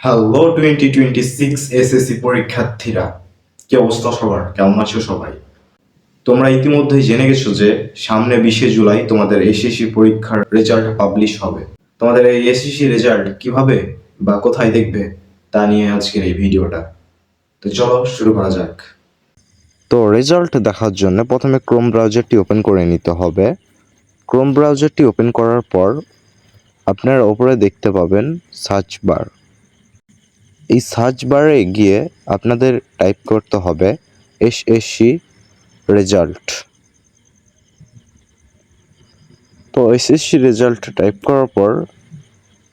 Hello 2026 SSC পরীক্ষার্থীরা, কি অবস্থা সবার? কেমন আছো সবাই? তোমরা ইতিমধ্যেই জেনে গেছো যে সামনে 20শে জুলাই তোমাদের এসএসসি পরীক্ষার রেজাল্ট পাবলিশ হবে। তোমাদের এই এসএসসি রেজাল্ট কিভাবে বা কোথায় দেখবে তা নিয়ে আজকের এই ভিডিওটা। তো চলো শুরু করা যাক। তো রেজাল্ট দেখার জন্য প্রথমে ক্রোম ব্রাউজারটি ওপেন করে নিতে হবে। ক্রোম ব্রাউজারটি ওপেন করার পর আপনারা ওপরে দেখতে পাবেন সার্চ বার। এই সার্চ বারে গিয়ে আপনাদের টাইপ করতে হবে এসএসসি রেজাল্ট। তো এসএসসি রেজাল্ট টাইপ করার পর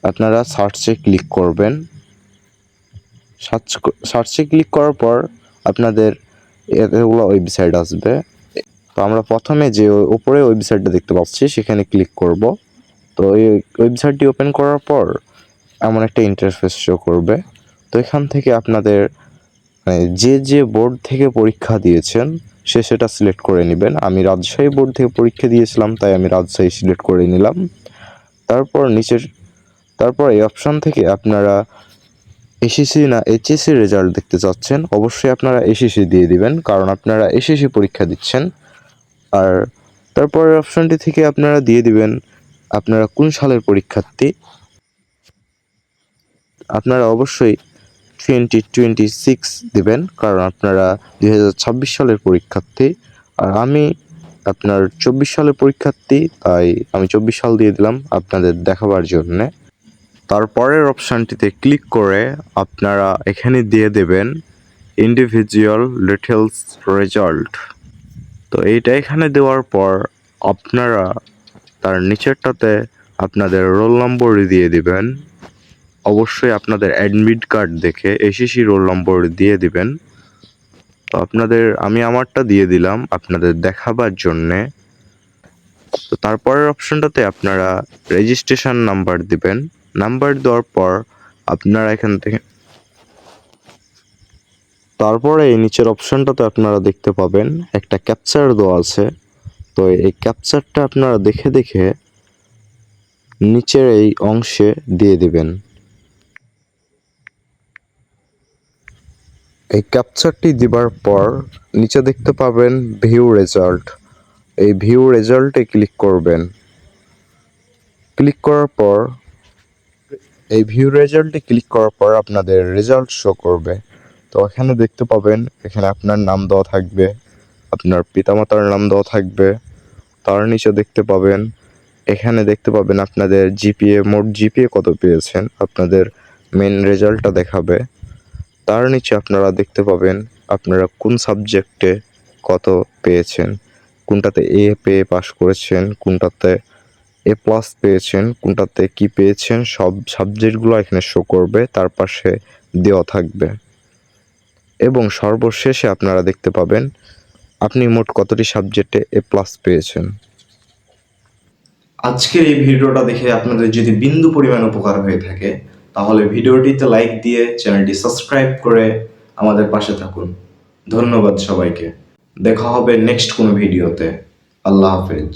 আপনারা সার্চে ক্লিক করবেন। সার্চে ক্লিক করার পর আপনাদের এতগুলো ওয়েবসাইট আসবে। তো আমরা প্রথমে যে উপরে ওয়েবসাইটটা দেখতে পাচ্ছি সেখানে ক্লিক করব। তো এই ওয়েবসাইটটি ওপেন করার পর এমন একটা ইন্টারফেস শো করবে। তো এখান থেকে আপনাদের যে বোর্ড থেকে পরীক্ষা দিয়েছেন সেটা সিলেক্ট করে নেবেন। আমি রাজশাহী বোর্ড থেকে পরীক্ষা দিয়েছিলাম, তাই আমি রাজশাহী সিলেক্ট করে নিলাম। তারপর এই অপশন থেকে আপনারা এসএসসি না এইচএসসি রেজাল্ট দেখতে চাচ্ছেন, অবশ্যই আপনারা এসএসসি দিয়ে দিবেন, কারণ আপনারা এসএসসি পরীক্ষা দিচ্ছেন। আর তারপরের অপশনটি থেকে আপনারা দিয়ে দিবেন আপনারা কোন সালের পরীক্ষার্থী। আপনারা অবশ্যই 2026 দিবেন, কারণ আপনারা 2026 সালের পরীক্ষার্থী। আর আমি আপনার 24 সালের পরীক্ষার্থী, তাই আমি 24 সাল দিয়ে দিলাম আপনাদের দেখাবার জন্যে। তারপরের অপশানটিতে ক্লিক করে আপনারা এখানে দিয়ে দেবেন ইন্ডিভিজুয়াল ডিটেলস রেজাল্ট। তো এইটা এখানে দেওয়ার পর আপনারা তার নিচেরটাতে আপনাদের রোল নম্বর দিয়ে দিবেন। অবশ্যই আপনাদের অ্যাডমিট কার্ড দেখে এসএসসি রোল নম্বর দিয়ে দিবেন। তো আমি আমারটা দিয়ে দিলাম আপনাদের দেখাবার জন্যে। তো তারপরের অপশনটাতে আপনারা রেজিস্ট্রেশন নাম্বার দিবেন। নাম্বার দেওয়ার পর আপনারা এখান থেকে তারপরে এই নিচের অপশনটাতে আপনারা দেখতে পাবেন একটা ক্যাপচার দেওয়া আছে। তো এই ক্যাপচারটা আপনারা দেখে দেখে নিচের এই অংশে দিয়ে দিবেন। এই ক্যাপচারটি দিবার পর নিচে দেখতে পাবেন ভিউ রেজাল্ট। এই ভিউ রেজাল্টে ক্লিক করবেন। ক্লিক করার পর আপনাদের রেজাল্ট শো করবে। তো এখানে দেখতে পাবেন এখানে আপনার নাম দেওয়া থাকবে, আপনার পিতামাতার নাম দেওয়া থাকবে। তার নিচে এখানে দেখতে পাবেন আপনাদের মোট জিপিএ কত পেয়েছেন, আপনাদের মেন রেজাল্টটা দেখাবে। তার নিচে আপনারা দেখতে পাবেন আপনারা কোন সাবজেক্টে কত পেয়েছেন, কোনটাতে এ পেয়ে পাস করেছেন, কোনটাতে এ প্লাস পেয়েছেন, কোনটাতে কি পেয়েছেন, সব সাবজেক্টগুলো এখানে শো করবে, তার পাশে দেওয়া থাকবে। এবং সর্বশেষে আপনারা দেখতে পাবেন আপনি মোট কতটি সাবজেক্টে এ প্লাস পেয়েছেন। আজকের এই ভিডিওটা দেখে আপনাদের যদি বিন্দু পরিমাণ উপকার হয়ে থাকে তাহলে ভিডিওটিতে লাইক দিয়ে চ্যানেলটি সাবস্ক্রাইব করে আমাদের পাশে থাকুন। ধন্যবাদ সবাইকে। দেখা হবে নেক্সট কোনো ভিডিওতে। আল্লাহ হাফেজ।